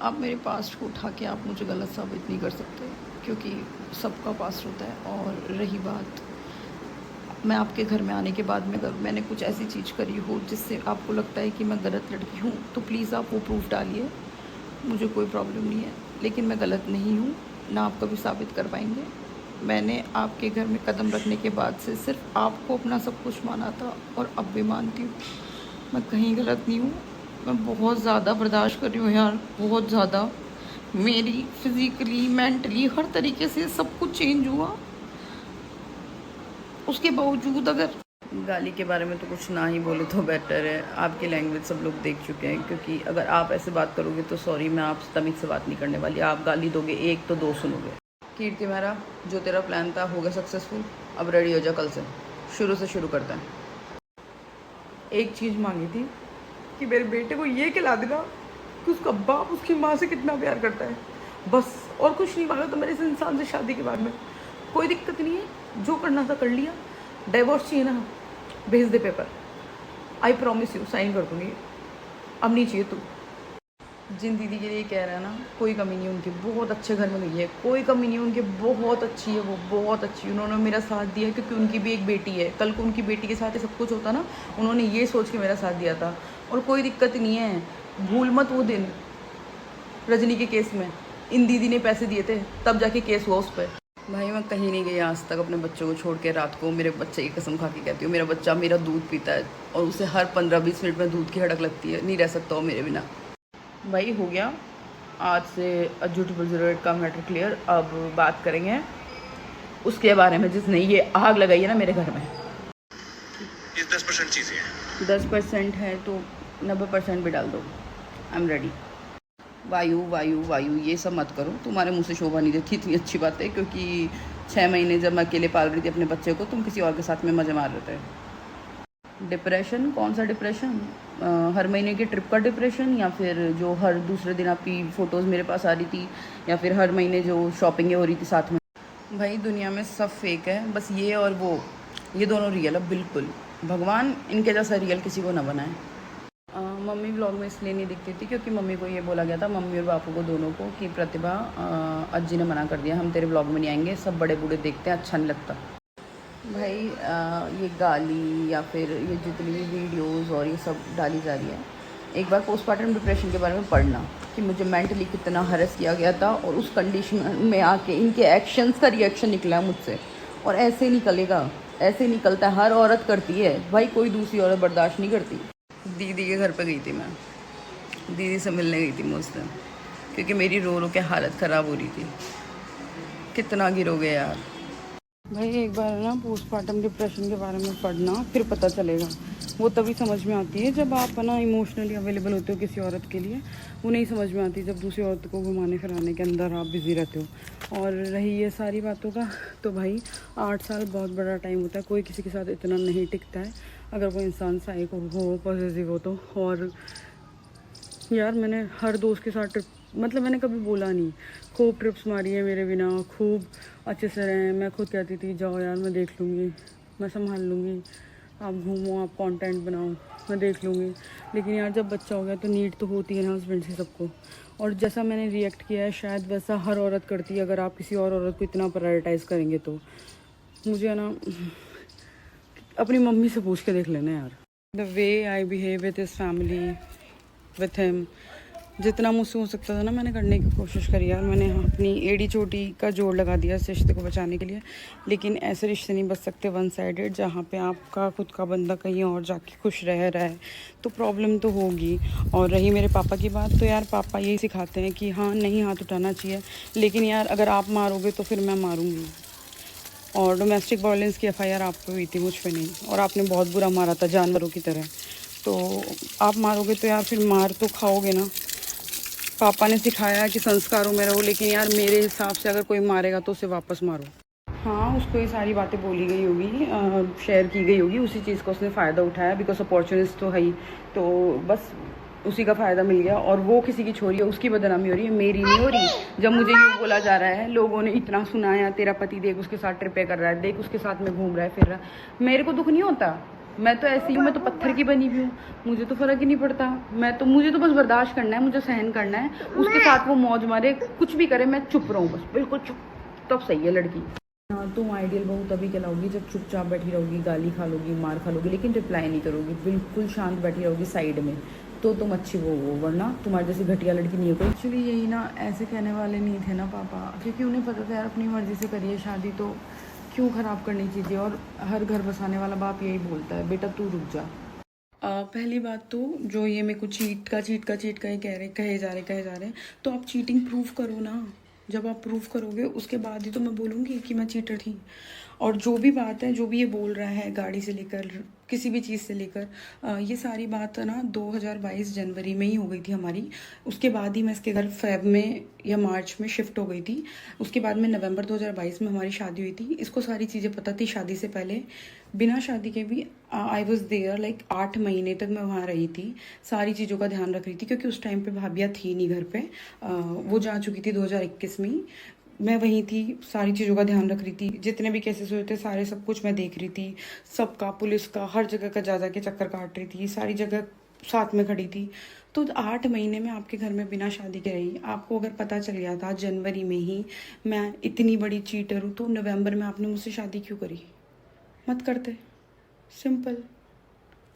आप मेरे पास्ट को उठा के आप मुझे गलत साबित नहीं कर सकते, क्योंकि सबका पास्ट होता है। और रही बात, मैं आपके घर में आने के बाद में अगर मैंने कुछ ऐसी चीज़ करी हो जिससे आपको लगता है कि मैं गलत लड़की हूँ, तो प्लीज़ आप वो प्रूफ डालिए, मुझे कोई प्रॉब्लम नहीं है। लेकिन मैं गलत नहीं हूँ, ना आप कभी साबित कर पाएंगे। मैंने आपके घर में कदम रखने के बाद से सिर्फ आपको अपना सब कुछ माना था, और अब भी मानती हूँ। मैं कहीं गलत नहीं हूँ। मैं बहुत ज़्यादा बर्दाश्त कर रही हूँ यार, बहुत ज़्यादा। मेरी फिज़िकली, मेंटली, हर तरीके से सब कुछ चेंज हुआ। उसके बावजूद अगर गाली के बारे में तो कुछ ना ही बोले तो बेटर है। आपकी लैंग्वेज सब लोग देख चुके हैं, क्योंकि अगर आप ऐसे बात करोगे तो सॉरी, मैं आपसे तमीज़ से बात नहीं करने वाली। आप गाली दोगे एक तो दो सुनोगे। कीर्ति मेरा, जो तेरा प्लान था हो गया सक्सेसफुल। अब रेडी हो जा, कल से शुरू करते हैं। एक चीज़ मांगी थी कि मेरे बेटे को ये खिला देना कि उसका बाप उसकी माँ से कितना प्यार करता है, बस। और कुछ नहीं मांगा तो मेरे इस इंसान से शादी के बाद में कोई दिक्कत नहीं है, जो करना था कर लिया। डाइवोर्स चाहिए ना, भेज दे paper, I promise you, sign कर दूँगी। अब नहीं चाहिए तू। जिन दीदी के लिए कह रहा है ना, कोई कमी नहीं उनकी, बहुत अच्छे घर में गई है, कोई कमी नहीं उनकी, बहुत अच्छी है वो, बहुत अच्छी। उन्होंने मेरा साथ दिया क्योंकि उनकी भी एक बेटी है। कल को उनकी बेटी के साथ सब कुछ होता ना, उन्होंने ये सोच के मेरा साथ दिया था। और कोई दिक्कत नहीं है, भूल मत वो दिन रजनी के केस में इन दीदी ने पैसे दिए थे, तब जाके केस हुआ उस पर। भाई मैं कहीं नहीं गई आज तक अपने बच्चों को छोड़ के। रात को मेरे बच्चे की कसम खा के कहती हूँ, मेरा बच्चा मेरा दूध पीता है और उसे हर 15-20 मिनट में दूध की हड़क लगती है, नहीं रह सकता हो मेरे बिना। भाई हो गया आज से अजूटेबल ज़रूरत का मैटर क्लियर। अब बात करेंगे उसके बारे में जिसने ये आग लगाई है ना मेरे घर में। ये 10% चीज़ें हैं। 10% है तो 90% भी डाल दो, आई एम रेडी। वायु वायु वायु ये सब मत करो, तुम्हारे मुँह से शोभा नहीं देती इतनी अच्छी बात है। क्योंकि 6 महीने जब मैं अकेले पाल रही थी अपने बच्चे को, तुम किसी और के साथ में मज़े मार रहे थे। डिप्रेशन? कौन सा डिप्रेशन? हर महीने की ट्रिप का डिप्रेशन, या फिर जो हर दूसरे दिन आपकी फ़ोटोज़ मेरे पास आ रही थी, या फिर हर महीने जो शॉपिंगें हो रही थी साथ में? भाई दुनिया में सब फेक है, बस ये और वो, ये दोनों रियल है बिल्कुल। भगवान इनके जैसा रियल किसी को ना बनाए। मम्मी व्लॉग में इसलिए नहीं दिखती थी क्योंकि मम्मी को ये बोला गया था, मम्मी और बापू को दोनों को, कि प्रतिभा अज्जी ने मना कर दिया, हम तेरे व्लॉग में नहीं आएंगे, सब बड़े बूढ़े देखते हैं, अच्छा नहीं लगता। भाई ये गाली या फिर ये जितनी भी वीडियोस और ये सब डाली जा रही है, एक बार पोस्टमार्टम डिप्रेशन के बारे में पढ़ना कि मुझे मेंटली कितना हरेस किया गया था, और उस कंडीशन में आके इनके एक्शंस का रिएक्शन निकला है मुझसे। और ऐसे निकलेगा, ऐसे निकलता है, हर औरत करती है भाई, कोई दूसरी औरत बर्दाश्त नहीं करती। दीदी के घर पे गई थी मैं, दीदी से मिलने गई थी मैं उस दिन, क्योंकि मेरी रो रो के हालत ख़राब हो रही थी। कितना गिरोगे यार। भाई एक बार ना पोस्टमार्टम डिप्रेशन के बारे में पढ़ना, फिर पता चलेगा। वो तभी समझ में आती है जब आप ना इमोशनली अवेलेबल होते हो किसी औरत के लिए। वो नहीं समझ में आती जब दूसरी औरत को घुमाने फिराने के अंदर आप बिज़ी रहते हो। और रही ये सारी बातों का, तो भाई 8 साल बहुत बड़ा टाइम होता है, कोई किसी के साथ इतना नहीं टिकता है अगर वो इंसान साइको हो, पॉजिटिव हो तो। और यार मैंने हर दोस्त के साथ ट्रिप, मतलब मैंने कभी बोला नहीं, खूब ट्रिप्स मारी है मेरे बिना, खूब अच्छे से रहे। मैं खुद कहती थी जाओ यार मैं देख लूँगी, मैं संभाल लूँगी, आप घूमो, आप कंटेंट बनाओ, मैं देख लूँगी। लेकिन यार जब बच्चा हो गया तो नीड तो होती है ना हस्बैंड से सबको। और जैसा मैंने रिएक्ट किया है शायद वैसा हर औरत करती है, अगर आप किसी और औरत को इतना प्रायोरिटाइज़ करेंगे तो। मुझे ना अपनी मम्मी से पूछ के देख लेना यार, the way I behave with his family, with him, जितना मुझसे हो सकता था ना मैंने करने की कोशिश करी यार। मैंने अपनी एड़ी चोटी का जोड़ लगा दिया इस रिश्ते को बचाने के लिए। लेकिन ऐसे रिश्ते नहीं बच सकते वन साइडेड, जहाँ पे आपका खुद का बंदा कहीं और जाके खुश रह रहा है तो प्रॉब्लम तो होगी। और रही मेरे पापा की बात, तो यार पापा यही सिखाते हैं कि हाँ नहीं हाथ उठाना चाहिए, लेकिन यार अगर आप मारोगे तो फिर मैं मारूँगी। और डोमेस्टिक वायलेंस की FIR आप पे हुई थी, मुझ पे नहीं, और आपने बहुत बुरा मारा था जानवरों की तरह। तो आप मारोगे तो यार फिर मार तो खाओगे ना। पापा ने सिखाया कि संस्कारों में रहो, लेकिन यार मेरे हिसाब से अगर कोई मारेगा तो उसे वापस मारो। हाँ उसको ये सारी बातें बोली गई होगी, शेयर की गई होगी, उसी चीज़ का उसने फ़ायदा उठाया, बिकॉज अपॉर्चुनिस्ट तो है ही, तो बस उसी का फ़ायदा मिल गया। और वो किसी की छोरी है, उसकी बदनामी हो रही है, मेरी नहीं हो रही। जब मुझे यूँ बोला जा रहा है, लोगों ने इतना सुनाया, तेरा पति देख उसके साथ ट्रिपें कर रहा है, देख उसके साथ में घूम रहा है फिर रहा है, मेरे को दुख नहीं होता। मैं तो ऐसी हूँ, मैं तो पत्थर की बनी हुई हूँ, मुझे तो फ़र्क ही नहीं पड़ता। मुझे तो बस बर्दाश्त करना है, मुझे सहन करना है, उसके साथ वो मौज मारे, कुछ भी करे, मैं चुप रहूँ बस, बिल्कुल चुप, तब सही है लड़की। हाँ, तुम आइडियल बहू तभी कहलाओगी जब चुपचाप बैठी रहोगी, गाली खा लोगी, मार खा लोगी, लेकिन रिप्लाई नहीं करोगी, बिल्कुल शांत बैठी रहोगी साइड में, तो तुम अच्छी वो हो, वरना तुम्हारी जैसी घटिया लड़की नहीं हो कोई। एक्चुअली यही ना, ऐसे कहने वाले नहीं थे ना पापा, क्योंकि उन्हें पता था यार अपनी मर्ज़ी से करिए शादी, तो क्यों ख़राब करनी चीज़ें। और हर घर बसाने वाला बाप यही बोलता है, बेटा तू रुक जा। पहली बात तो जो ये मेरे को चीट का ही कहे जा रहे हैं, तो आप चीटिंग प्रूव करो ना। जब आप प्रूव करोगे उसके बाद ही तो मैं बोलूँगी कि मैं चीटर थी। और जो भी बात है, जो भी ये बोल रहा है, गाड़ी से लेकर किसी भी चीज़ से लेकर, ये सारी बात ना 2022 जनवरी में ही हो गई थी हमारी। उसके बाद ही मैं इसके घर फ़ेब में या मार्च में शिफ्ट हो गई थी। उसके बाद में नवंबर 2022 में हमारी शादी हुई थी। इसको सारी चीज़ें पता थी शादी से पहले, बिना शादी के भी। आई वॉज देयर लाइक 8 महीने तक मैं वहाँ रही थी, सारी चीज़ों का ध्यान रख रही थी, क्योंकि उस टाइम पे भाभिया थी नहीं घर पे। वो जा चुकी थी 2021 में ही। मैं वहीं थी, सारी चीज़ों का ध्यान रख रही थी, जितने भी केसेस हुए थे सारे, सब कुछ मैं देख रही थी, सबका, पुलिस का, हर जगह का जा के चक्कर काट रही थी, सारी जगह साथ में खड़ी थी। तो 8 महीने में आपके घर में बिना शादी के रही। आपको अगर पता चल गया था जनवरी में ही मैं इतनी बड़ी चीटर हूँ, तो नवंबर में आपने मुझसे शादी क्यों करी? मत करते, सिंपल।